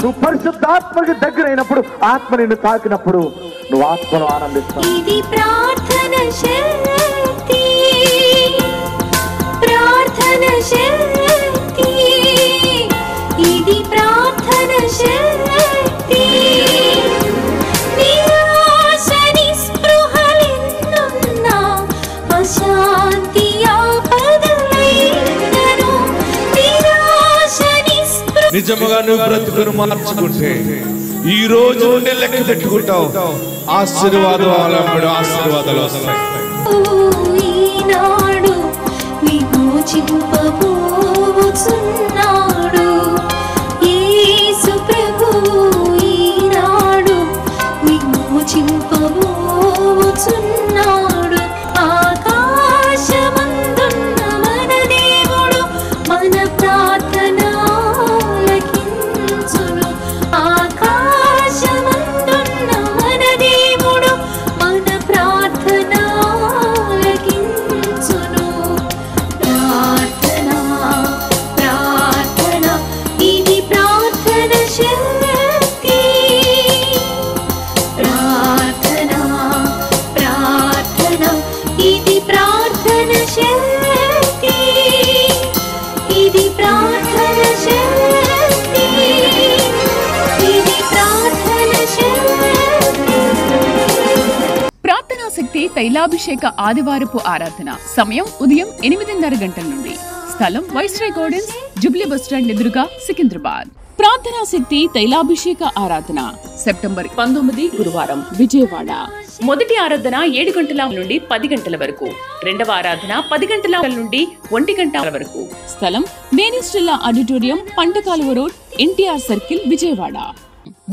నువ్వు పరిశుద్ధాత్మకి దగ్గరైనప్పుడు, ఆత్మ నిన్ను తాకినప్పుడు నువ్వు ఆత్మను ఆనందిస్తావు. ఇది ప్రార్థన శక్తి, ప్రార్థన శక్తి, ఇది ప్రార్థన శక్తి. నిరాశ నిస్పృహలెన్నున్నా, అశాంతి ఆపదలైనను, నిరాశ నిస్పృహ. నిజముగా నువ్వు బ్రతుకును మార్చుకుంటే ఈ రోజు నుండి లెక్క పెట్టుకుంటావు. ఆశీర్వాదం ఆశీర్వాదాలు వస్తాయి. ఈనాడు విమోచింపబోచున్నాడు యేసు ప్రభువు, ఈనాడు విమోచింపబోచున్నాడు. ఆకాశమందున్న మన దేవుడు మన ప్రార్థన ఆలకించును. ఆకాశమందున్న మన దేవుడు మన ప్రార్థన ఆలకించును. ప్రార్థన, ప్రార్థన, ఇది ప్రార్థన శక్తి. ప్రార్థన, ప్రార్థన, ఇది ప్రార్థన శక్తి. ఇది ప్రార్థన శక్తి, ఇది ప్రార్థన శక్తి. ప్రార్థనా శక్తి తైలాభిషేక ఆదివారపు ఆరాధన. సమయం ఉదయం 8:30 గంటల నుండి. స్థలం వైస్రాయ్ గార్డెన్స్, జుబ్లీ బస్టాండ్ ఎదురుగా, సికింద్రాబాద్. ప్రార్థనా శక్తి తైలాభిషేక ఆరాధన సెప్టెంబర్ 19 గురువారం, విజయవాడ. మొదటి ఆరాధన 7 గంటల నుండి 10 గంటల వరకు. రెండవ ఆరాధన 10 గంటల నుండి 1 గంట వరకు. స్థలం మేనిస్టెల్లా auditorium, పంటకాలువ road, NTR circle, Vijayawada.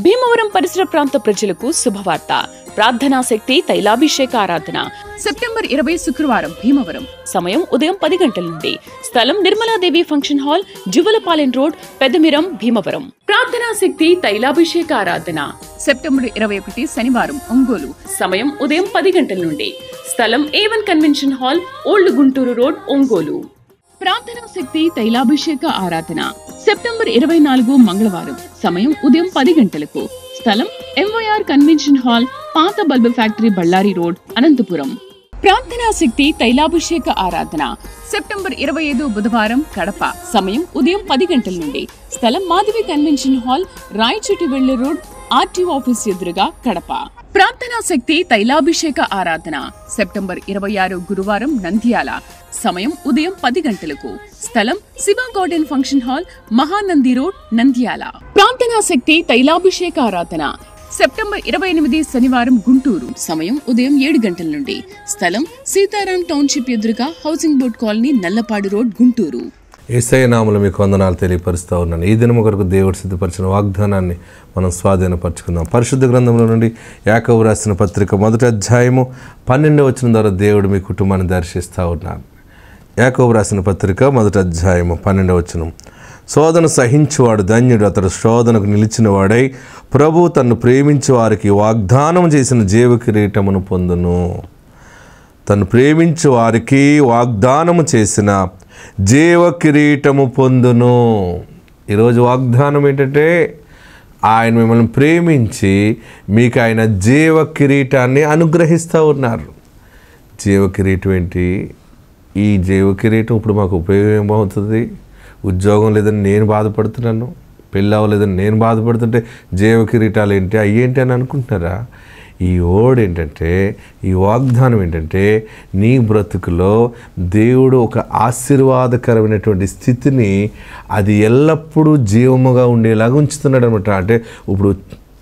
Bhimavaram పరిసర ప్రాంత ప్రజలకు శుభవార్త. ప్రార్థనా శక్తి తైలాభిషేక ఆరాధన సెప్టెంబర్ 20 శుక్రవారం, భీమవరం. సమయం ఉదయం 10 గంటల నుండి. స్థలం Nirmaladevi function hall, Juvalapalem road, Peddamiram, Bhimavaram. ప్రార్థనా శక్తి తైలాభిషేక ఆరాధన సెప్టెంబర్ 21 శనివారం, ఒంగోలు. సమయం ఉదయం 10 గంటల నుండి. స్థలం A1 convention hall, old Guntur road, Ongole. ప్రార్థనా శక్తి తైలాభిషేక ఆరాధన సెప్టెంబర్ 24 మంగళవారం. సమయం ఉదయం 10 గంటలకు. స్థలం MYR కన్వెన్షన్ హాల్, పాత bulb factory, Ballari road, Anantapur. ప్రార్థనా శక్తి తైలాభిషేక ఆరాధన సెప్టెంబర్ 25 బుధవారం, కడప. సమయం ఉదయం 10 గంటల నుండి. స్థలం మాధవి కన్వెన్షన్ హాల్, రాయచోటివెళ్లి రోడ్, RTO ఆఫీస్ ఎదురుగా, కడప. ప్రార్థనా శక్తి తైలాభిషేక ఆరాధన సెప్టెంబర్ 26 గురువారం, నంద్యాల. సమయం ఉదయం 10 గంటలకు. స్థలం Shiva garden function hall, Mahanandi road, Nandyal. ప్రార్థనా శక్తి తైలాభిషేక ఆరాధన సెప్టెంబర్ 28 శనివారం, గుంటూరు. సమయం ఉదయం 7 గంటల నుండి. స్థలం సీతారాం టౌన్షిప్ ఎదురుగా, housing board colony, Nallapadu road, Guntur. Yesayya నామములో మీకు వందనాలు తెలియపరుస్తూ ఉన్నాను. ఈ దినము కొరకు దేవుడు సిద్ధపరిచిన వాగ్దానాన్ని మనం స్వాధీనపరచుకుందాం. పరిశుద్ధ గ్రంథంలో నుండి యాకోబు రాసిన పత్రిక 1వ అధ్యాయము 12వ వచనం ద్వారా దేవుడు మీ కుటుంబాన్ని దర్శిస్తూ ఉన్నాడు. యాకోబు రాసిన పత్రిక 1వ అధ్యాయము 12వ వచనం. శోధన సహించువాడు ధన్యుడు, అతడు శోధనకు నిలిచిన వాడై ప్రభు తన్ను ప్రేమించే వారికి వాగ్దానం చేసిన జీవ కిరీటమును పొందును. తను ప్రేమించే వారికి వాగ్దానము చేసిన జీవ కిరీటము పొందును. ఈరోజు వాగ్దానం ఏంటంటే ఆయన మిమ్మల్ని ప్రేమించి మీకు ఆయన జీవ కిరీటాన్ని అనుగ్రహిస్తూ ఉన్నారు. జీవ కిరీటం ఏంటి? ఈ జీవ కిరీటం ఇప్పుడు మాకు ఉపయోగం ఏమవుతుంది? ఉద్యోగం లేదని నేను బాధపడుతున్నాను, పెళ్ళి అవ్వలేదని నేను బాధపడుతుంటే జీవ కిరీటాలు ఏంటి, అయ్యేంటి అని అనుకుంటున్నారా? ఈ ఓడ్ ఏంటంటే, ఈ వాగ్దానం ఏంటంటే, నీ బ్రతుకులో దేవుడు ఒక ఆశీర్వాదకరమైనటువంటి స్థితిని అది ఎల్లప్పుడూ జీవముగా ఉండేలాగా ఉంచుతున్నాడు అనమాట. అంటే ఇప్పుడు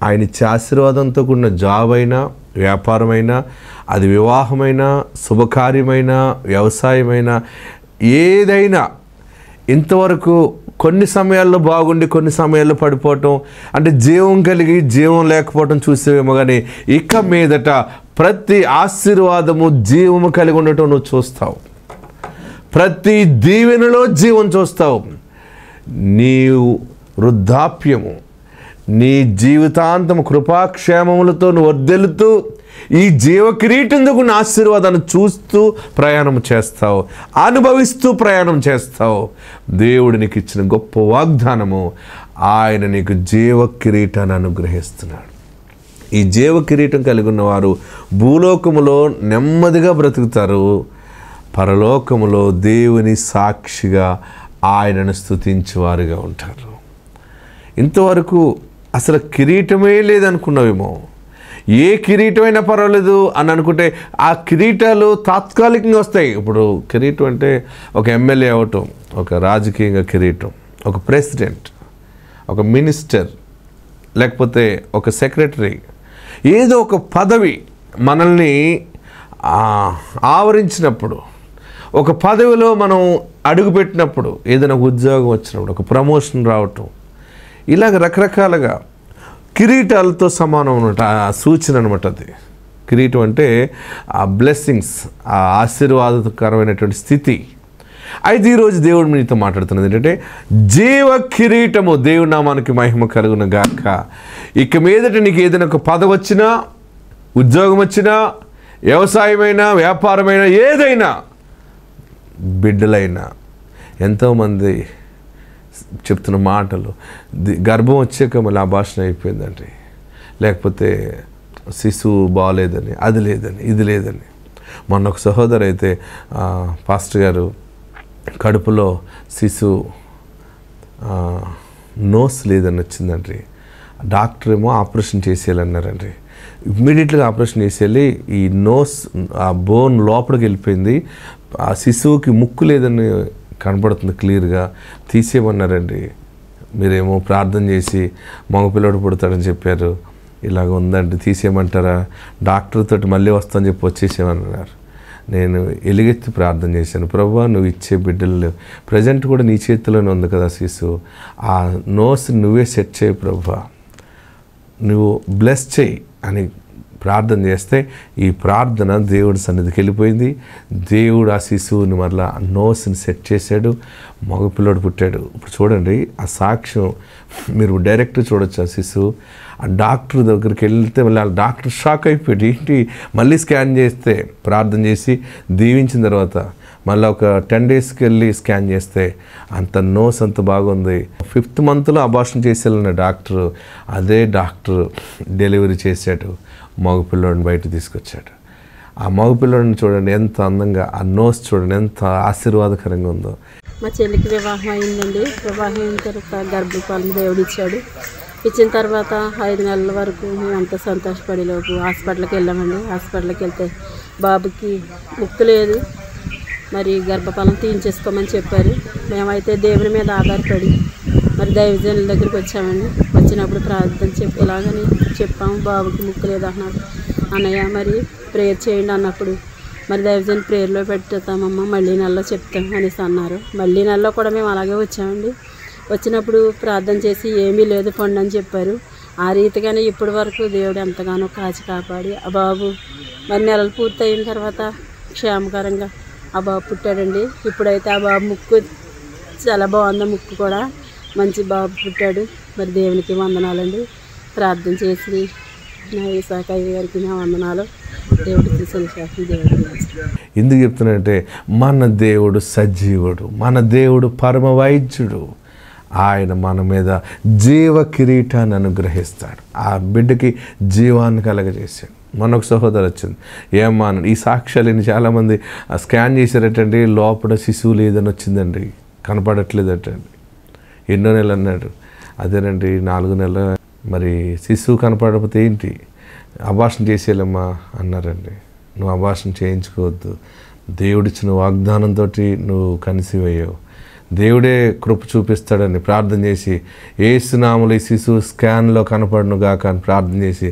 ఆయన ఇచ్చే ఆశీర్వాదంతో కూడిన జాబ్ అయినా, వ్యాపారమైనా, అది వివాహమైనా, శుభకార్యమైనా, వ్యవసాయమైనా, ఏదైనా ఇంతవరకు కొన్ని సమయాల్లో బాగుండి కొన్ని సమయాల్లో పడిపోవటం, అంటే జీవం కలిగి జీవం లేకపోవటం చూసేవేమో, కానీ ఇక మీదట ప్రతి ఆశీర్వాదము జీవము కలిగి ఉండటం నువ్వు చూస్తావు. ప్రతి దీవెనలో జీవం చూస్తావు. నీ వృద్ధాప్యము, నీ జీవితాంతము కృపాక్షేమములతో నువ్వు వర్ధిల్లుతూ ఈ జీవ కిరీటందుకు నా ఆశీర్వాదాన్ని చూస్తూ ప్రయాణం చేస్తావు, అనుభవిస్తూ ప్రయాణం చేస్తావు. దేవుడు నీకు ఇచ్చిన గొప్ప వాగ్దానము ఆయన నీకు జీవ కిరీటాన్ని అనుగ్రహిస్తున్నాడు. ఈ జీవ కిరీటం కలిగి ఉన్నవారు భూలోకములో నెమ్మదిగా బ్రతుకుతారు, పరలోకములో దేవుని సాక్షిగా ఆయనను స్తుతించేవారుగా ఉంటారు. ఇంతవరకు అసలు కిరీటమే లేదనుకున్నావేమో, ఏ కిరీటమైనా పర్వాలేదు అని అనుకుంటే ఆ కిరీటాలు తాత్కాలికంగా వస్తాయి. ఇప్పుడు కిరీటం అంటే ఒక ఎమ్మెల్యే అవటం, ఒక రాజకీయంగా కిరీటం, ఒక ప్రెసిడెంట్, ఒక మినిస్టర్, లేకపోతే ఒక సెక్రటరీ, ఏదో ఒక పదవి మనల్ని ఆవరించినప్పుడు, ఒక పదవిలో మనం అడుగుపెట్టినప్పుడు, ఏదైనా ఉద్యోగం వచ్చినప్పుడు, ఒక ప్రమోషన్ రావటం, ఇలాగ రకరకాలుగా కిరీటాలతో సమానం అనమాట. ఆ సూచన అనమాట అది. కిరీటం అంటే ఆ బ్లెస్సింగ్స్, ఆ ఆశీర్వాదకరమైనటువంటి స్థితి. అయితే ఈరోజు దేవుడు మీతో మాట్లాడుతున్నది ఏంటంటే జీవ కిరీటము. దేవుడి నామానికి మహిమ కలుగును గాక. ఇక మీదట నీకు ఏదైనా ఒక పదవి వచ్చినా, ఉద్యోగం వచ్చినా, వ్యవసాయమైనా, వ్యాపారమైనా, ఏదైనా, బిడ్డలైనా, ఎంతోమంది చెప్తున్న మాటలు, గర్భం వచ్చాక మళ్ళీ అబార్షన్ అయిపోయిందండి, లేకపోతే శిశువు బాగలేదని, అది లేదని, ఇది లేదని. మొన్న ఒక సహోదరు అయితే పాస్టర్ గారు కడుపులో శిశువు నోస్ లేదని వచ్చిందండి. డాక్టర్ ఏమో ఆపరేషన్ చేసేయాలన్నారండి. ఇమ్మీడియట్గా ఆపరేషన్ చేసేయాలి. ఈ నోస్ ఆ బోన్ లోపలికి వెళ్ళిపోయింది, ఆ శిశువుకి ముక్కు లేదని కనపడుతుంది క్లియర్గా, తీసేయమన్నారండి. మీరేమో ప్రార్థన చేసి మగపిల్లడు పుడతాడని చెప్పారు, ఇలాగ ఉందండి, తీసేయమంటారా? డాక్టర్ తోటి మళ్ళీ వస్తాను చెప్పి వచ్చేసేమన్నారు. నేను ఎలుగెత్తి ప్రార్థన చేశాను, ప్రభువా నువ్వు ఇచ్చే బిడ్డలు ప్రజెంట్ కూడా నీ చేతిలోనే ఉంది కదా శిశువు, ఆ నోస్ నువ్వే సెట్ చేయి ప్రభువా, నువ్వు బ్లెస్ చేయి అని ప్రార్థన చేస్తే ఈ ప్రార్థన దేవుడి సన్నిధికి వెళ్ళిపోయింది. దేవుడు ఆ శిశువుని మరలా నోస్ని సెట్ చేశాడు, మగపిల్లడు పుట్టాడు. ఇప్పుడు చూడండి ఆ సాక్ష్యం మీరు డైరెక్ట్ చూడొచ్చు. ఆ శిశువు ఆ డాక్టర్ దగ్గరికి వెళ్తే మళ్ళీ ఆ డాక్టర్ షాక్ అయిపోయాడు, ఏంటి మళ్ళీ స్కాన్ చేస్తే, ప్రార్థన చేసి దీవించిన తర్వాత మళ్ళీ ఒక 10 డేస్కి వెళ్ళి స్కాన్ చేస్తే అంత నోస్ అంత బాగుంది. 5th మంత్లో అబార్షన్ చేసేయాలన్న డాక్టర్, అదే డాక్టర్ డెలివరీ చేశాడు, మగపిల్లోడిని బయట తీసుకొచ్చాడు. ఆ మగపిల్లోడిని చూడండి ఎంత అందంగా, ఆ నోస్ చూడండి ఎంత ఆశీర్వాదకరంగా ఉందో. మా చెల్లికి వివాహం అయిందండి. వివాహం అయిన తర్వాత గర్భఫలం దేవుడు ఇచ్చాడు. ఇచ్చిన తర్వాత 5 నెలల వరకు మేమంతా సంతోషపడేలోపు హాస్పిటల్కి వెళ్ళామండి. హాస్పిటల్కి వెళ్తే బాబుకి ముక్కు లేదు, మరి గర్భఫలం తీయించేసుకోమని చెప్పారు. మేమైతే దేవుని మీద ఆధారపడి మరి దైవజనుల దగ్గరికి వచ్చామండి. వచ్చినప్పుడు ప్రార్థన ఇలాగని చెప్పాము, బాబుకి ముక్కు లేదు అన్నారు. అన్నయ్య మరి ప్రేయర్ చేయండి అన్నప్పుడు మరి దైవజన్ ప్రేయర్లో పెట్టుతామమ్మ, మళ్ళీ నెలలో చెప్తాం అనేసి అన్నారు. మళ్ళీ నెలలో కూడా మేము అలాగే వచ్చామండి. వచ్చినప్పుడు ప్రార్థన చేసి ఏమీ లేదు పండు అని చెప్పారు. ఆ రీతిగానే ఇప్పటి వరకు దేవుడు ఎంతగానో కాచి కాపాడి ఆ బాబు మరి నెలలు పూర్తి అయిన తర్వాత క్షేమకరంగా ఆ బాబు పుట్టాడండి. ఇప్పుడైతే ఆ బాబు ముక్కు చాలా బాగుంది, ముక్కు కూడా మంచి బాబు పుట్టాడు. మరి దేవునికి వందనాలండి. ప్రార్థన చేసి నా ఈసాక గారికి నా వందనాలు. దేవుడికి సంతోషం. దేవుడికి ఎందుకు చెప్తున్నానంటే మన దేవుడు సజీవుడు, మన దేవుడు పరమ వైద్యుడు. ఆయన మన మీద జీవ కిరీటాన్ని అనుగ్రహిస్తాడు, ఆ బిడ్డకి జీవాన్ని కలగజేశాడు. మొన్న ఒక సహోదరు వచ్చింది, ఏమ్మా ఈ సాక్ష్యాలని చాలామంది స్కాన్ చేశారటండి, లోపల శిశువు లేదని వచ్చిందండి, కనపడట్లేదటండి. ఎన్నో నెలలు అన్నాడు. అదేనండి 4 నెలలు. మరి శిశువు కనపడకపోతే ఏంటి, అబార్షన్ చేసేయాలమ్మా అన్నారండి. నువ్వు అబార్షన్ చేయించుకోవద్దు, దేవుడిచ్చిన వాగ్దానంతో నువ్వు కన్సీవ్ అయ్యావు, దేవుడే కృప చూపిస్తాడని ప్రార్థన చేసి ఏసునామములో ఈ శిశువు స్కాన్లో కనపడను గాక అని ప్రార్థన చేసి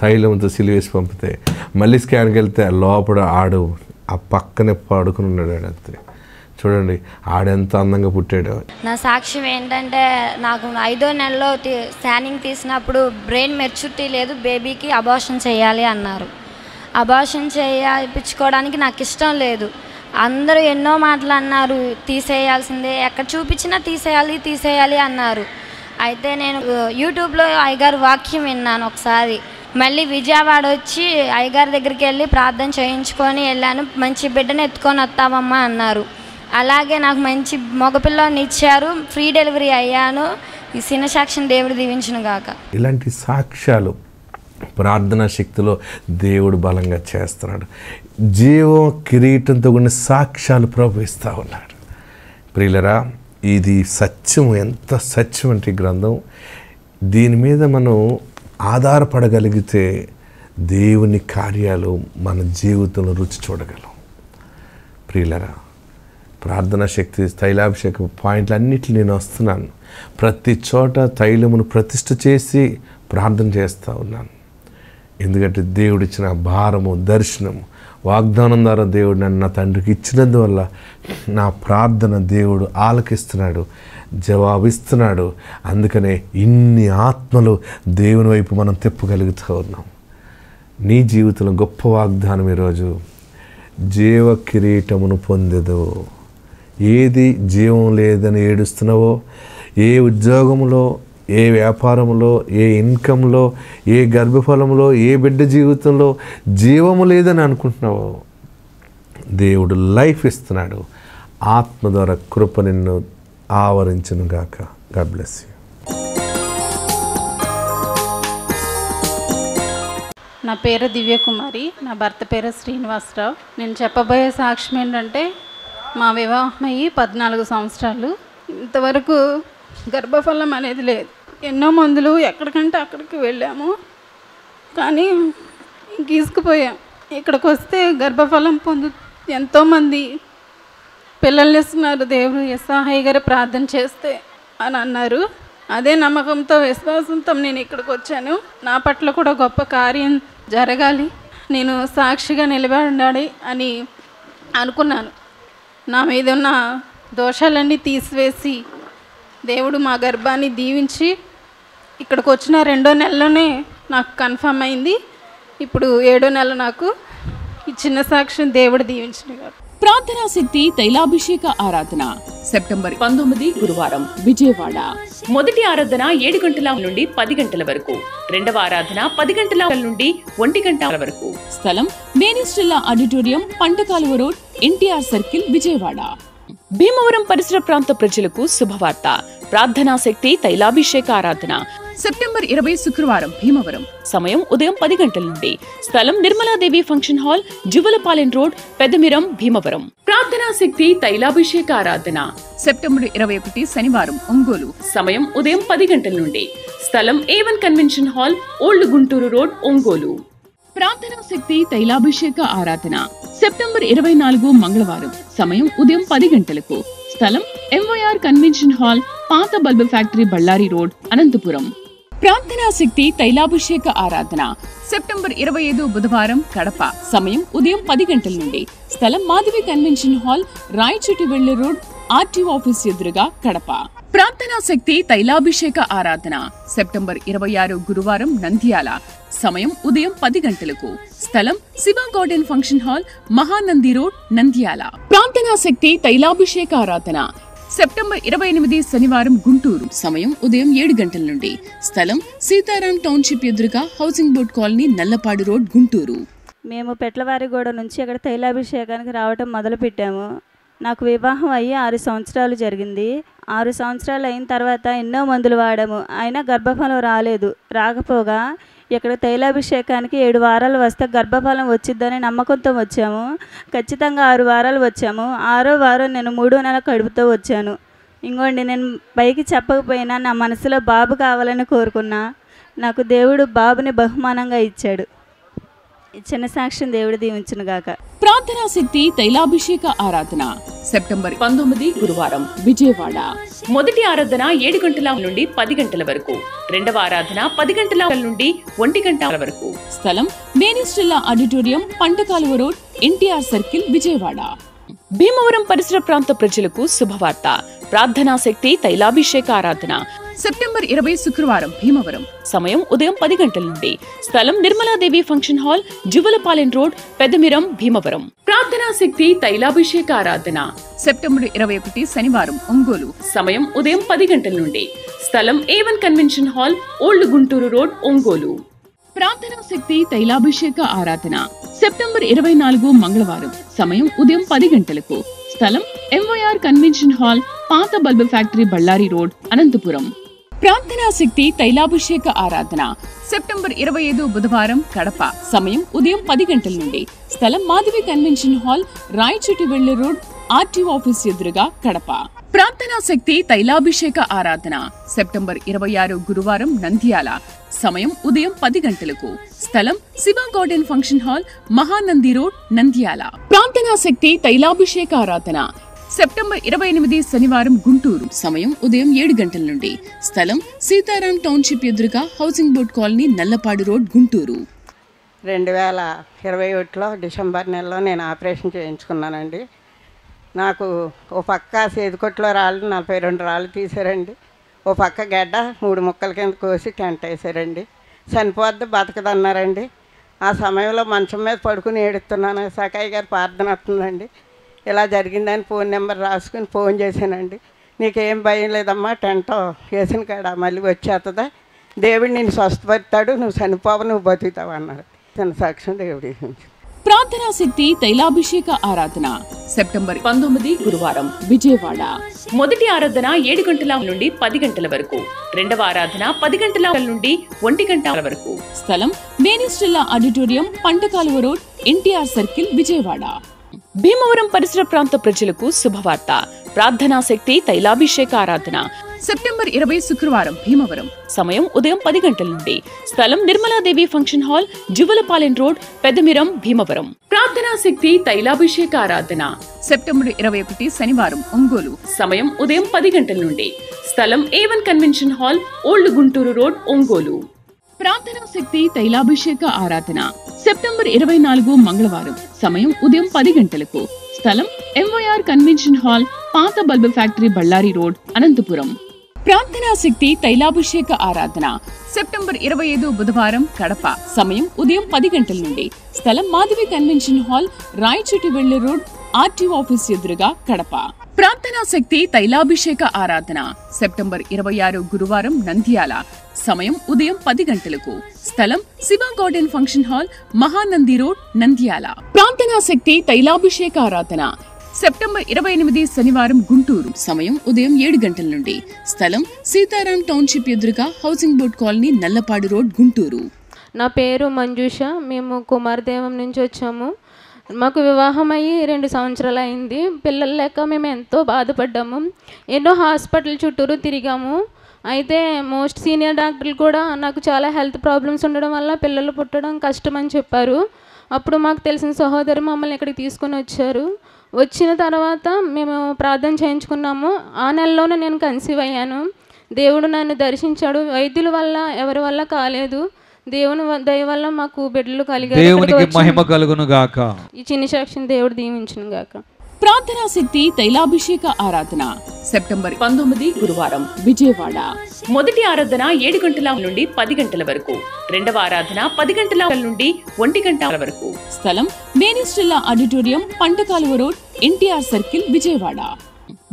తైలంతో సిలివేసి పంపితే మళ్ళీ స్కాన్కి వెళ్తే లోపల ఆడు ఆ పక్కనే పడుకుని ఉన్నాడు. అంతే చూడండి ఆడెంత అందంగా పుట్టాడు. నా సాక్ష్యం ఏంటంటే నాకు 5వ నెలలో స్కానింగ్ తీసినప్పుడు బ్రెయిన్ మెచ్యూరిటీ లేదు, బేబీకి అబార్షన్ చేయాలి అన్నారు. అబార్షన్ చేయించుకోవడానికి నాకు ఇష్టం లేదు. అందరూ ఎన్నో మాటలు అన్నారు, తీసేయాల్సిందే, ఎక్కడ చూపించినా తీసేయాలి అన్నారు. అయితే నేను యూట్యూబ్లో అయ్యగారు వాక్యం విన్నాను ఒకసారి. మళ్ళీ విజయవాడ వచ్చి అయ్యగారి దగ్గరికి వెళ్ళి ప్రార్థన చేయించుకొని వెళ్ళాను. మంచి బిడ్డను ఎత్తుకొని వస్తావమ్మా అన్నారు. అలాగే నాకు మంచి మగపిల్లని ఇచ్చారు, ఫ్రీ డెలివరీ అయ్యాను. ఈ చిన్న సాక్ష్యం దేవుడు దీవించును గాక. ఇలాంటి సాక్ష్యాలు ప్రార్థనా శక్తిలో దేవుడు బలంగా చేస్తున్నాడు. జీవం కిరీటంతో కూడిన సాక్ష్యాలు ప్రవహిస్తూ ఉన్నాడు. ప్రియులరా, ఇది సత్యం. ఎంత సత్యం అంటే గ్రంథం, దీని మీద మనం ఆధారపడగలిగితే దేవుని కార్యాలు మన జీవితంలో రుచి చూడగలం. ప్రియులరా, ప్రార్థనా శక్తి తైలాభిషేక పాయింట్లు అన్నిటిని నేను వస్తున్నాను. ప్రతి చోట తైలమును ప్రతిష్ఠ చేసి ప్రార్థన చేస్తూ ఉన్నాను. ఎందుకంటే దేవుడిచ్చిన భారము, దర్శనము, వాగ్దానం ద్వారా దేవుడు నన్ను నా తండ్రికి ఇచ్చినందువల్ల నా ప్రార్థన దేవుడు ఆలకిస్తున్నాడు, జవాబిస్తున్నాడు. అందుకనే ఇన్ని ఆత్మలు దేవుని వైపు మనం తిప్పగలుగుతూ ఉన్నాం. నీ జీవితంలో గొప్ప వాగ్దానం ఈరోజు, జీవ కిరీటమును పొందెదు. ఏది జీవం లేదని ఏడుస్తున్నావో, ఏ ఉద్యోగంలో, ఏ వ్యాపారంలో, ఏ ఇన్కంలో, ఏ గర్భఫలంలో, ఏ బిడ్డ జీవితంలో జీవము లేదని అనుకుంటున్నావో, దేవుడు లైఫ్ ఇస్తున్నాడు. ఆత్మ ద్వారా కృప నిన్ను ఆవరించును గాక. God bless you. నా పేరు దివ్యకుమారి, నా భర్త పేరు శ్రీనివాసరావు. నేను చెప్పబోయే సాక్ష్యం ఏంటంటే, మా వివాహం అయ్యి 14 సంవత్సరాలు. ఇంతవరకు గర్భఫలం అనేది లేదు. ఎన్నో మందులు ఎక్కడికంటే అక్కడికి వెళ్ళాము, కానీ గీసుకుపోయాం. ఇక్కడికి వస్తే గర్భఫలం ఎంతోమంది పిల్లల్ని ఇస్తున్నారు దేవుడు, ఎస్సాహయ్య గారు ప్రార్థన చేస్తే అని అన్నారు. అదే నమ్మకంతో, విశ్వాసంతో నేను ఇక్కడికి వచ్చాను. నా పట్ల కూడా గొప్ప కార్యం జరగాలి, నేను సాక్షిగా నిలబడాలి అని అనుకున్నాను. నా మీద ఉన్న దోషాలన్నీ తీసివేసి దేవుడు మా గర్భాన్ని దీవించి ఇక్కడికి వచ్చిన 2వ నెలలోనే నాకు కన్ఫర్మ్ అయింది. ఇప్పుడు 7వ నెల నాకు ఈ చిన్న సాక్ష్యం దేవుడు దీవించిన. ప్రార్థనా శక్తి తైలాభిషేక ఆరాధన సెప్టెంబర్ 19 గురువారం విజయవాడ. మొదటి ఆరాధన 7 గంటల నుండి 10 గంటల వరకు, రెండవ ఆరాధన 10 గంటల నుండి 1 గంట వరకు. స్థలం మేనిస్ట్రిల్లా auditorium, పంటకాలువ road, NTR circle, Vijayawada. Bhimavaram పరిసర ప్రాంత ప్రజలకు శుభవార్త. ప్రార్థనా శక్తి తైలాభిషేక ఆరాధన సెప్టెంబర్ 20 శుక్రవారం భీమవరం. సమయం ఉదయం 10 గంటల నుండి. స్థలం Nirmaladevi function hall, Juvvalapalem road, Peddamiram, Bhimavaram. ప్రార్థనా శక్తి తైలాభిషేక ఆరాధన సెప్టెంబర్ 21 శనివారం ఒంగోలు. సమయం ఉదయం 10 గంటల నుండి. స్థలం A1 convention hall, old Guntur road, Ongole. ప్రార్థనా శక్తి తైలాభిషేక ఆరాధన సెప్టెంబర్ 24 మంగళవారం. సమయం ఉదయం 10 గంటలకు. స్థలం MYR కన్వెన్షన్ హాల్, పాత bulb factory, Ballari road, Anantapur. ప్రార్థనా శక్తి తైలాభిషేక ఆరాధన సెప్టెంబర్ 25 బుధవారం కడప. సమయం ఉదయం 10 గంటల నుండి. స్థలం మాధవి కన్వెన్షన్ హాల్, రాయచోటివెళ్లి రోడ్, ఆర్టీఓ ఆఫీస్ ఎదురుగా, కడప. ప్రార్థనా శక్తి తైలాభిషేక ఆరాధన సెప్టెంబర్ 26 గురువారం నంద్యాల. సమయం ఉదయం 10 గంటలకు. స్థలం Shiva garden function hall, Mahanandi road, Nandyal. ప్రార్థనా శక్తి తైలాభిషేక ఆరాధన సెప్టెంబర్ 28 శనివారం గుంటూరు. సమయం ఉదయం 7 గంటల నుండి. స్థలం సీతారాం టౌన్షిప్ ఎదురుగా, housing board colony, Nallapadu road, Guntur. మేము పెట్లవారిగూడ నుంచి అక్కడ తైలాభిషేకానికి రావటం మొదలుపెట్టాము. నాకు వివాహం అయ్యి 6 సంవత్సరాలు జరిగింది. 6 సంవత్సరాలు అయిన తర్వాత ఎన్నో మందులు వాడాము, అయినా గర్భఫలం రాలేదు. రాకపోగా ఇక్కడ తైలాభిషేకానికి 7 వారాలు వస్తే గర్భఫలం వచ్చిద్దని నమ్మకంతో వచ్చాము. ఖచ్చితంగా 6 వారాలు వచ్చాము. 6వ వారం నేను 3వ నెల కడుపుతో వచ్చాను. ఇంకోండి, నేను పైకి చెప్పకపోయినా నా మనసులో బాబు కావాలని కోరుకున్నా. నాకు దేవుడు బాబుని బహుమానంగా ఇచ్చాడు. చిన్న సాక్ష్యం దేవుడు దీవించును గాక. ప్రార్థనా శక్తి తైలాభిషేక ఆరాధన సెప్టెంబర్ 19 గురువారం విజయవాడ. మొదటి ఆరాధన 7 గంటల నుండి 10 గంటల వరకు, రెండవ ఆరాధన 10 గంటల నుండి 1 గంట వరకు. స్థలం మేనిస్ట్రిల్లా auditorium, పంటకాలువ road, NTR circle, Vijayawada. Bhimavaram పరిసర ప్రాంత ప్రజలకు శుభవార్త. ప్రార్థనా శక్తి తైలాభిషేక ఆరాధన సెప్టెంబర్ 20 శుక్రవారం భీమవరం. సమయం ఉదయం 10 గంటల నుండి. స్థలం Nirmaladevi function hall, Juvvalapalem road, Peddamiram, Bhimavaram. ప్రార్థనా శక్తి తైలాభిషేక ఆరాధన సెప్టెంబర్ 21 శనివారం ఒంగోలు. సమయం ఉదయం 10 గంటల నుండి. స్థలం A1 convention hall, old Guntur road, Ongole. ప్రార్థనా శక్తి తైలాభిషేక ఆరాధన సెప్టెంబర్ 24 మంగళవారం. సమయం ఉదయం 10 గంటలకు. స్థలం MYR కన్వెన్షన్ హాల్, పాత bulb factory, Ballari road, Anantapur. ప్రార్థనా శక్తి తైలాభిషేక ఆరాధన సెప్టెంబర్ 25 బుధవారం కడప. సమయం ఉదయం 10 గంటల నుండి. స్థలం మాధవి కన్వెన్షన్ హాల్, రాయచోటివెళ్లి రోడ్, ఆర్టీఓ ఆఫీస్ ఎదురుగా కడప. ప్రార్థనా శక్తి తైలాభిషేక ఆరాధన సెప్టెంబర్ 26 గురువారం నంద్యాల. సమయం ఉదయం 10 గంటలకు. స్థలం Shiva garden function hall, Mahanandi road, Nandyal. ప్రార్థనా శక్తి తైలాభిషేక ఆరాధన సెప్టెంబర్ 28 శనివారం గుంటూరు. సమయం ఉదయం 7 గంటల నుండి. స్థలం సీతారాం టౌన్షిప్ ఎదురుగా housing board colony, Nallapadu road, Guntur. 2021లో డిసెంబర్ నెలలో నేను ఆపరేషన్ చేయించుకున్నానండి. నాకు ఓ పక్క సేదుకొట్లో రాళ్ళు 42 రాళ్ళు తీసారండి. ఓ పక్క గడ్డ 3 ముక్కల కింద కోసి టెంట్ వేసారండి. చనిపోద్ది బతకదన్నారండి. ఆ సమయంలో మంచం మీద పడుకుని ఏడుస్తున్నాను. సకాయి గారు ప్రార్థన వస్తుందండి. ఇలా జరిగిందని ఫోన్ నెంబర్ రాసుకుని ఫోన్ చేశానండి. నీకేం భయం లేదమ్మా, టెంట్ వేసిన కాడ మళ్ళీ వచ్చేస్తుందా, దేవుడు నిన్ను స్వస్థపడతాడు, నువ్వు చనిపోవు, నువ్వు బతుకుతావు అన్నారు. తన సాక్ష్యం దేవుడి. ప్రార్థనా శక్తి తైలాభిషేక ఆరాధన సెప్టెంబర్ 19 గురువారం విజయవాడ. మొదటి ఆరాధన 7 గంటల నుండి 10 గంటల వరకు. రెండవ ఆరాధన 10 గంటల నుండి 1 గంట వరకు. స్థలం మేనిస్ట్రిల్లా auditorium, పంటకాలువ road, NTR circle, Vijayawada. Bhimavaram పరిసర ప్రాంత ప్రజలకు శుభవార్త. ప్రార్థనా శక్తి తైలాభిషేక ఆరాధన సెప్టెంబర్ 20 శుక్రవారం భీమవరం. సమయం ఉదయం 10 గంటల నుండి. స్థలం Nirmaladevi function hall, Juvvalapalem road, Peddamiram, Bhimavaram. ప్రార్థనా శక్తి తైలాభిషేక ఆరాధన సెప్టెంబర్ 21 శనివారం ఒంగోలు. సమయం ఉదయం 10 గంటల నుండి. స్థలం A1 convention hall, old Guntur road, Ongole. ప్రార్థనా శక్తి తైలాభిషేక ఆరాధన సెప్టెంబర్ 24 మంగళవారం. సమయం ఉదయం 10 గంటలకు. స్థలం MYR కన్వెన్షన్ హాల్, పాత bulb factory, Ballari road, Anantapur. ప్రార్థనా శక్తి తైలాభిషేక ఆరాధన సెప్టెంబర్ 25 బుధవారం కడప. సమయం ఉదయం 10 గంటల నుండి. స్థలం మాధవి కన్వెన్షన్ హాల్, రాయచోటివెళ్లి రోడ్, ఆర్టీఓ ఆఫీస్ ఎదురుగా కడప. ప్రార్థనా శక్తి తైలాభిషేక ఆరాధన సెప్టెంబర్ 26 గురువారం నంద్యాల. సమయం ఉదయం 10 గంటలకు. స్థలం Shiva garden function hall, Mahanandi road, Nandyal. ప్రార్థనా శక్తి తైలాభిషేక ఆరాధన సెప్టెంబర్ 28 శనివారం గుంటూరు. సమయం ఉదయం 7 గంటల నుండి. స్థలం సీతారాం టౌన్షిప్ ఎదురుగా housing board colony, Nallapadu road, Guntur. నా పేరు మంజుష. మేము కుమారదేవం నుంచి వచ్చాము. మాకు వివాహం అయ్యి 2 సంవత్సరాలు అయింది. పిల్లలు లేక మేము ఎంతో బాధపడ్డాము. ఎన్నో హాస్పిటల్ చుట్టూరు తిరిగాము. అయితే మోస్ట్ సీనియర్ డాక్టర్లు కూడా నాకు చాలా హెల్త్ ప్రాబ్లమ్స్ ఉండడం వల్ల పిల్లలు పుట్టడం కష్టమని చెప్పారు. అప్పుడు మాకు తెలిసిన సహోదరు మమ్మల్ని ఇక్కడికి తీసుకొని వచ్చారు. వచ్చిన తర్వాత మేము ప్రార్థన చేయించుకున్నాము. ఆ నెలలోనే నేను కన్సీవ్ అయ్యాను. దేవుడు నన్ను దర్శించాడు. వైద్యుల వల్ల ఎవరి వల్ల కాలేదు. దేవుని దయ వల్ల మాకు బిడ్డలు కలిగారు. దేవునికి మహిమ కలుగును గాక. ఈ చిన్న సాక్ష్యం దేవుడు దీవించును గాక. ప్రార్థనా శక్తి తైలాభిషేక ఆరాధన సెప్టెంబర్ 19 గురువారం విజయవాడ. మొదటి ఆరాధన 7 గంటల నుండి 10 గంటల వరకు. రెండవ ఆరాధన 10 గంటల నుండి 1 గంట వరకు. స్థలం మేనిస్ట్రిల్లా auditorium, పంటకాలువ road, NTR circle, Vijayawada.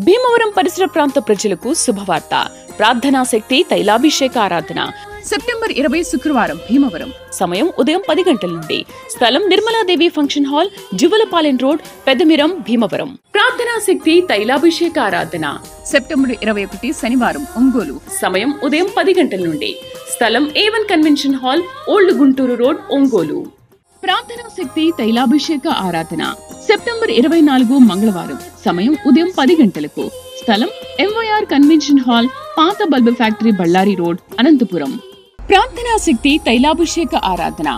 Bhimavaram పరిసర ప్రాంత ప్రజలకు శుభవార్త. ప్రార్థనా శక్తి తైలాభిషేక ఆరాధన సెప్టెంబర్ 20 శుక్రవారం భీమవరం. సమయం ఉదయం 10 గంటల నుండి. స్థలం Nirmaladevi function hall, Juvvalapalem road, Peddamiram, Bhimavaram. ప్రార్థనా శక్తి తైలాభిషేక ఆరాధన సెప్టెంబర్ 21 శనివారం ఒంగోలు. సమయం ఉదయం 10 గంటల నుండి. స్థలం A1 convention hall, old Guntur road, Ongole. ప్రార్థనా శక్తి తైలాభిషేక ఆరాధన సెప్టెంబర్ 24 మంగళవారం. సమయం ఉదయం 10 గంటలకు. స్థలం MYR కన్వెన్షన్ హాల్, పాత bulb factory, Ballari road, Anantapur. ప్రార్థనా శక్తి తైలాభిషేక ఆరాధన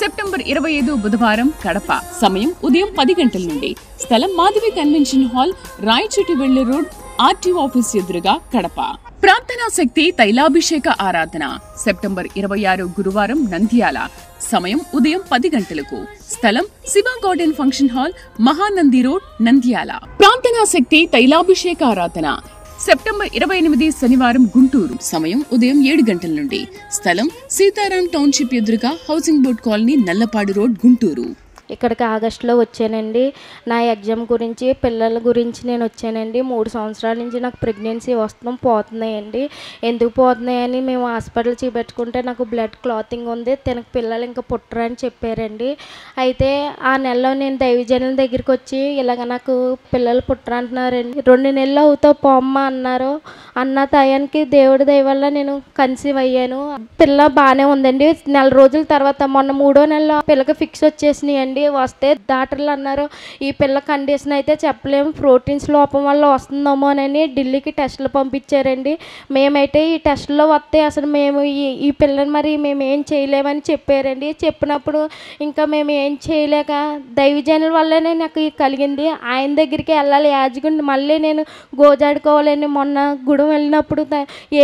సెప్టెంబర్ 25 బుధవారం కడప. సమయం ఉదయం 10 గంటల నుండి. స్థలం మాధవి కన్వెన్షన్ హాల్, రాయచోటివెళ్లి రోడ్, ఆర్టీఓ ఆఫీస్ ఎదురుగా కడప. ప్రార్థనా శక్తి తైలాభిషేక ఆరాధన సెప్టెంబర్ 26 గురువారం నంద్యాల. సమయం ఉదయం 10 గంటలకు. స్థలం Shiva garden function hall, Mahanandi road, Nandyal. ప్రార్థనా శక్తి తైలాభిషేక ఆరాధన సెప్టెంబర్ 28 శనివారం గుంటూరు. సమయం ఉదయం 7 గంటల నుండి. స్థలం సీతారాం టౌన్షిప్ ఎదురుగా housing board colony, Nallapadu road, Guntur. ఇక్కడికి ఆగస్టులో వచ్చానండి. నా ఎగ్జామ్ గురించి పిల్లల గురించి నేను వచ్చానండి. 3 సంవత్సరాల నుంచి నాకు ప్రెగ్నెన్సీ పోతున్నాయండి. ఎందుకు పోతున్నాయని మేము హాస్పిటల్ చూపెట్టుకుంటే నాకు బ్లడ్ క్లాతింగ్ ఉంది, తనకు పిల్లలు ఇంకా పుట్టరని చెప్పారండి. అయితే ఆ నెలలో నేను దైవజనుల దగ్గరికి వచ్చి ఇలాగ నాకు పిల్లలు పుట్టరంటున్నారండి. 2 నెలలు అవుతావు పోమ్మ అన్నారు. అన్న టయానికి దేవుడి దయ వల్ల నేను కన్సీవ్ అయ్యాను. పిల్ల బాగానే ఉందండి. నెల రోజుల తర్వాత మొన్న 3వ నెలలో పిల్లకి ఫిక్స్ వచ్చేసినాయండి. వస్తే డాక్టర్లు అన్నారు ఈ పిల్ల కండిషన్ అయితే చెప్పలేము, ప్రోటీన్స్ లోపం వల్ల వస్తుందేమో అని ఢిల్లీకి టెస్టులు పంపించారండి. మేమైతే ఈ టెస్టుల్లో వస్తే అసలు మేము ఈ పిల్లని మరి మేము ఏం చేయలేమని చెప్పారండి. చెప్పినప్పుడు ఇంకా మేము ఏం చేయలేక దైవజనుల వల్లనే నాకు కలిగింది. ఆయన దగ్గరికి వెళ్ళాలి యాజకుడిని మళ్ళీ నేను గోజాడుకోవాలని మొన్న గుడి వెళ్ళినప్పుడు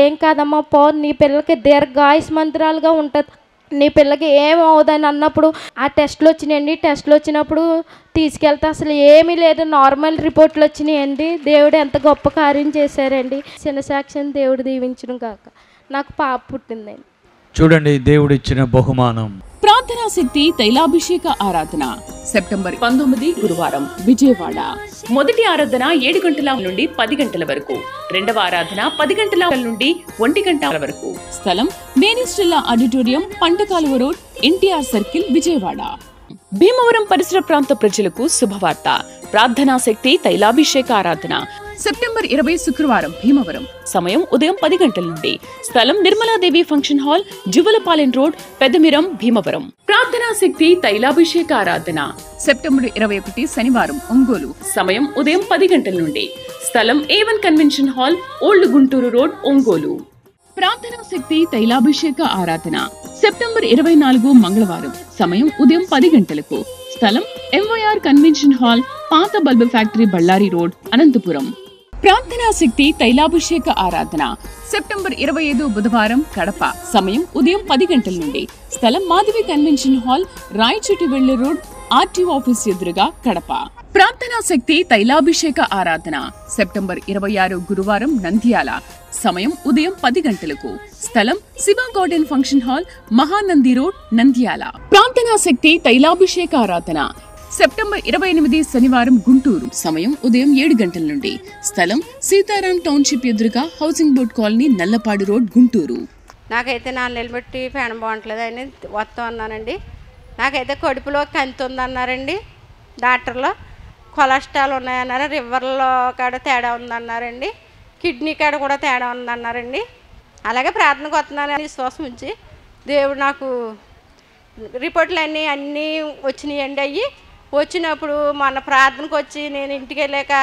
ఏం కాదమ్మా పో, నీ పిల్లకి దీర్ఘాయుష్మంతురాలుగా ఉంటుంది, నీ పిల్లకి ఏం అవ్వదని అన్నప్పుడు ఆ టెస్టులు వచ్చినాయండి. టెస్టులు వచ్చినప్పుడు తీసుకెళ్తే అసలు ఏమీ లేదు, నార్మల్ రిపోర్ట్లు వచ్చినాయండి. దేవుడు ఎంత గొప్ప కార్యం చేశారండి. చిన్న సాక్ష్యం దేవుడు దీవించడం కాక నాకు పాప పుట్టిందండి. చూడండి దేవుడు ఇచ్చిన బహుమానం. ప్రార్థనా శక్తి తైలాభిషేక ఆరాధన సెప్టెంబర్ 19 గురువారం విజయవాడ. మొదటి ఆరాధన 7 గంటల నుండి 10 గంటల వరకు, రెండవ ఆరాధన 10 గంటల నుండి 1 గంట వరకు. స్థలం మేనిస్ట్రిల్లా auditorium, పంటకాలువ road, NTR circle, Vijayawada. Bhimavaram పరిసర ప్రాంత ప్రజలకు శుభవార్త. ప్రార్థనా శక్తి తైలాభిషేక ఆరాధన సెప్టెంబర్ 20 శుక్రవారం భీమవరం. సమయం ఉదయం 10 గంటల నుండి. స్థలం Nirmaladevi function hall, Juvvalapalem road, Peddamiram, Bhimavaram. ప్రార్థనా శక్తి తైలాభిషేక ఆరాధన సెప్టెంబర్ 21 శనివారం ఒంగోలు. సమయం ఉదయం 10 గంటల నుండి. స్థలం A1 convention hall, old Guntur road, Ongole. ప్రార్థనా శక్తి తైలాభిషేక ఆరాధన సెప్టెంబర్ 24 మంగళవారం. సమయం ఉదయం 10 గంటలకు. స్థలం MYR కన్వెన్షన్ హాల్, పాత bulb factory, Ballari road, Anantapur. ప్రార్థనా శక్తి తైలాభిషేక ఆరాధన సెప్టెంబర్ 25 బుధవారం కడప. సమయం ఉదయం 10 గంటల నుండి. స్థలం మాధవి కన్వెన్షన్ హాల్, రాయచోటి వెళ్లే రోడ్, RTO ఆఫీస్ ఎదురుగా, కడప. ప్రార్థనా శక్తి తైలాభిషేక ఆరాధన సెప్టెంబర్ 26 గురువారం నంద్యాల. సమయం ఉదయం 10 గంటలకు. స్థలం Shiva garden function hall, Mahanandi road, Nandyal. ప్రార్థనా శక్తి తైలాభిషేక ఆరాధన సెప్టెంబర్ 28 శనివారం గుంటూరు. సమయం ఉదయం 7 గంటల నుండి. స్థలం సీతారాం టౌన్షిప్ ఎదురుగా, housing board colony, Nallapadu road, Guntur. నాకైతే 4 నెలలు బట్టి పేడం బాగుంటలేదు అని వస్తాం అన్నానండి. నాకైతే కడుపులో కంతి ఉందన్నారండి డాక్టర్లో. కొలెస్ట్రాల్ ఉన్నాయన్నారు, లివర్లో కాడ తేడా ఉందన్నారండి, కిడ్నీ కాడ కూడా తేడా ఉందన్నారండి. అలాగే ప్రార్థనకు వస్తున్నాను విశ్వాసం ఉంచి దేవుడు నాకు రిపోర్ట్లు అన్నీ వచ్చినాయండి. అవి వచ్చినప్పుడు మన ప్రార్థనకు వచ్చి నేను ఇంటికి వెళ్ళాక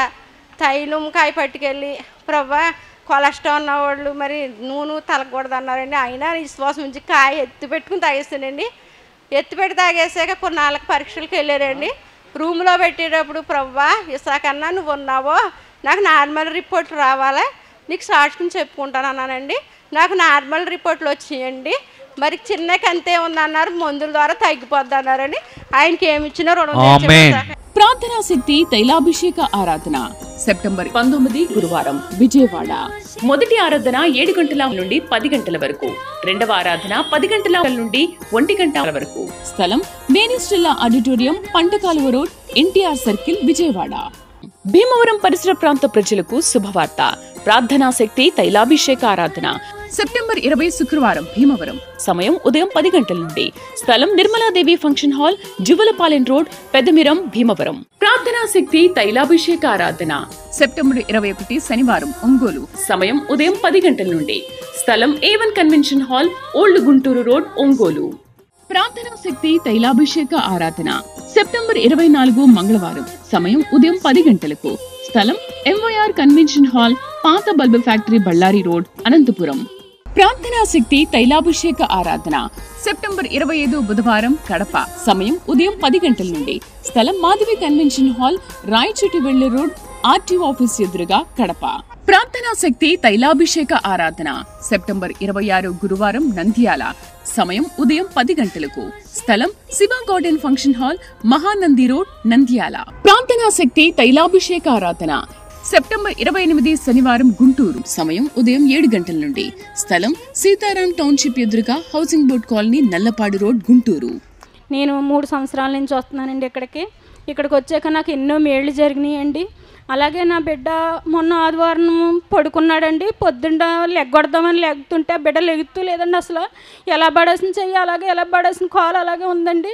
తైలం కాయ పట్టుకెళ్ళి ప్రవ్వా కొలెస్ట్రాల్ ఉన్నవాళ్ళు మరి నూనె తలకూడదు అన్నారండి. అయినా విశ్వాసం ఉంచి కాయ ఎత్తి పెట్టుకుని తాగేస్తానండి. ఎత్తిపెట్టి తాగేసాక కొన్నాళ్ళకి పరీక్షలకు వెళ్ళారండి. రూమ్లో పెట్టేటప్పుడు ప్రవ్వా ఇసాకన్నా నువ్వు ఉన్నావో నాకు నార్మల్ రిపోర్ట్లు రావాలా, నీకు సాక్షిని చెప్పుకుంటాను అన్నానండి. నాకు నార్మల్ రిపోర్ట్లు వచ్చినాయండి. మరి చిన్న కంతే ఉందన్నారు, మందుల ద్వారా తగ్గిపోద్ది అన్నారని ఆయనకి ఏమి ఇచ్చినా రుణం. ప్రార్థనా శక్తి తైలాభిషేక ఆరాధన సెప్టెంబర్ 19 గురువారం విజయవాడ. మొదటి ఆరాధన 7 గంటల నుండి 10 గంటల వరకు, రెండవ ఆరాధన 10 గంటల నుండి 1 గంట వరకు. స్థలం మేనిస్ట్రిల్లా auditorium, పంటకాలువ road, NTR circle, Vijayawada. Bhimavaram పరిసర ప్రాంత ప్రజలకు శుభవార్త. ప్రార్థనా శక్తి తైలాభిషేక ఆరాధన సెప్టెంబర్ 20 శుక్రవారం భీమవరం. సమయం ఉదయం 10 గంటల నుండి. స్థలం Nirmaladevi function hall, Juvvalapalem road, Peddamiram, Bhimavaram. ప్రార్థనా శక్తి తైలాభిషేక ఆరాధన సెప్టెంబర్ 21 శనివారం ఒంగోలు. సమయం ఉదయం 10 గంటల నుండి. స్థలం A1 convention hall, old Guntur road, Ongole. ప్రార్థనా శక్తి తైలాభిషేక ఆరాధన సెప్టెంబర్ 24 మంగళవారం. సమయం ఉదయం 10 గంటలకు. స్థలం MYR కన్వెన్షన్ హాల్, పాత bulb factory, Ballari road, Anantapur. ప్రార్థనా శక్తి తైలాభిషేక ఆరాధన సెప్టెంబర్ 25 బుధవారం కడప. సమయం ఉదయం 10 గంటల నుండి. స్థలం మాధవి కన్వెన్షన్ హాల్, రాయచోటి వెళ్లే రోడ్, RTO ఆఫీస్ ఎదురుగా, కడప. ప్రార్థనా శక్తి తైలాభిషేక ఆరాధన సెప్టెంబర్ 26 గురువారం నంద్యాల. సమయం ఉదయం 10 గంటలకు. స్థలం Shiva garden function hall, Mahanandi road, Nandyal. ప్రార్థనా శక్తి తైలాభిషేక ఆరాధన సెప్టెంబర్ 28 శనివారం గుంటూరు. సమయం ఉదయం 7 గంటల నుండి. స్థలం సీతారాం టౌన్షిప్ ఎదురుగా, housing board colony, Nallapadu road, Guntur. నేను 3 సంవత్సరాల నుంచి వస్తున్నానండి ఇక్కడికి వచ్చాక నాకు ఎన్నో మేళ్ళు జరిగినాయండి. అలాగే నా బిడ్డ మొన్న ఆదివారం పడుకున్నాడండి. పొద్దున్న లెగ్గొడదామని లెగుతుంటే బిడ్డ లెగుతూ లేదండి. అసలు ఎలా పడేసిన చెయ్యి అలాగే, ఎలా పడేసిన కాలు అలాగే ఉందండి.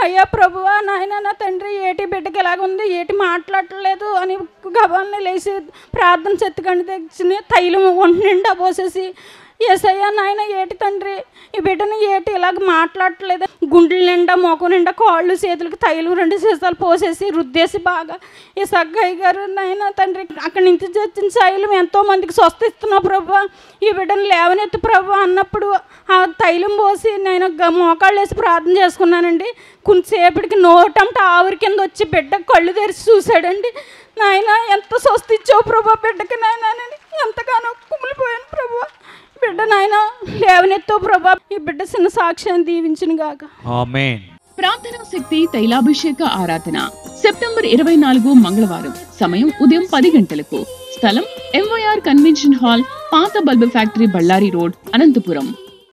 అయ్యా ప్రభువా, నాయన నా తండ్రి, ఏటి బిడ్డకి ఎలాగ ఉంది, ఏటి మాట్లాడలేదు అని గబాల్ని లేచి ప్రార్థన చెత్తకండి తెచ్చి తైలం ఒంటి నిండా పోసేసి, ఏసయ్యా నాయన ఏటి తండ్రి ఈ బిడ్డని ఏటి ఇలాగ మాట్లాడట్లేదు, గుండెల నిండా మొఖం నిండా కాళ్ళు చేతులకు తైలం 2 సీసాలు పోసేసి రుద్దేసి బాగా, ఈ సగ్గయ్య గారు నాయన తండ్రి అక్కడి నుంచి తెచ్చిన తైలం ఎంతోమందికి స్వస్థిస్తున్నావు ప్రభు, ఈ బిడ్డను లేవనెత్తు ప్రభు అన్నప్పుడు ఆ తైలం పోసి నేను మోకాళ్ళు వేసి ప్రార్థన చేసుకున్నానండి. కొంతసేపటికి నోటంట ఆవిరి కింద వచ్చి బిడ్డ కళ్ళు తెరిచి చూశాడండి. నాయన ఎంత స్వస్థిచ్చావు ప్రభు బిడ్డకి, నాయన ఎంతగానో కుమిలిపోయాను ప్రభు. బిడ్డ నాయన లేవనెత్తో ప్రభా, ఈ బిడ్డ చిన్న సాక్ష్యాన్ని దీవించును గాక. ఆమేన్. ప్రార్థనా శక్తి తైలాభిషేక ఆరాధన సెప్టెంబర్ 24 మంగళవారం. సమయం ఉదయం 10 గంటలకు. స్థలం MYR కన్వెన్షన్ హాల్, పాత bulb factory, Ballari road, Anantapuram.